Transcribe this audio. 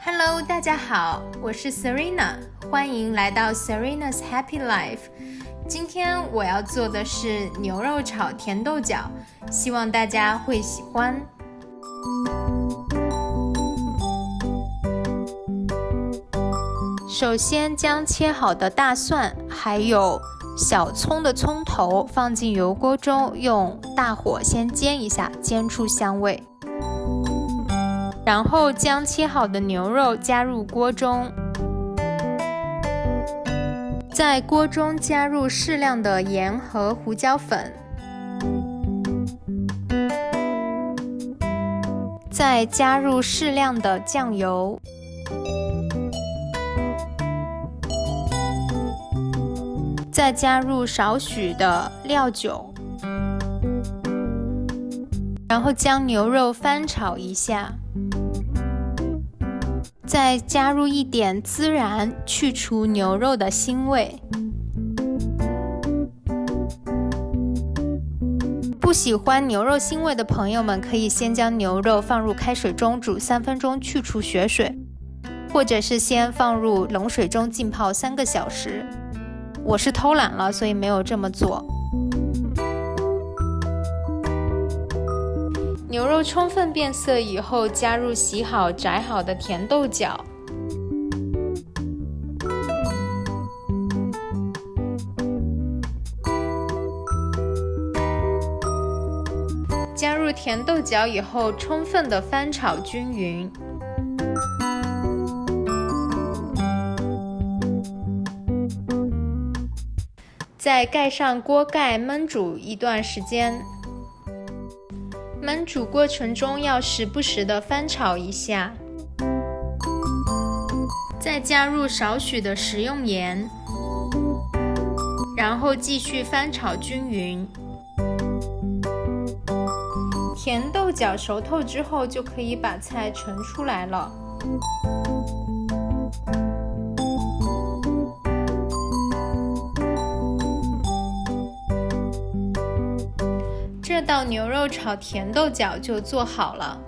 Hello， 大家好，我是 Serena， 欢迎来到 Serena's Happy Life。今天我要做的是牛肉炒甜豆角，希望大家会喜欢。首先将切好的大蒜还有小葱的葱头放进油锅中，用大火先煎一下，煎出香味。然后将切好的牛肉加入锅中，在锅中加入适量的盐和胡椒粉，再加入适量的酱油，再加入少许的料酒，然后将牛肉翻炒一下。再加入一点孜然，去除牛肉的腥味。不喜欢牛肉腥味的朋友们，可以先将牛肉放入开水中煮3分钟，去除血水，或者是先放入冷水中浸泡3个小时。我是偷懒了，所以没有这么做。牛肉充分变色以后，加入洗好摘好的甜豆角，加入甜豆角以后，充分的翻炒均匀。再盖上锅盖焖煮一段时间。焖煮过程中要时不时的翻炒一下，再加入少许的食用盐，然后继续翻炒均匀。甜豆角熟透之后，就可以把菜盛出来了。这道牛肉炒甜豆角就做好了。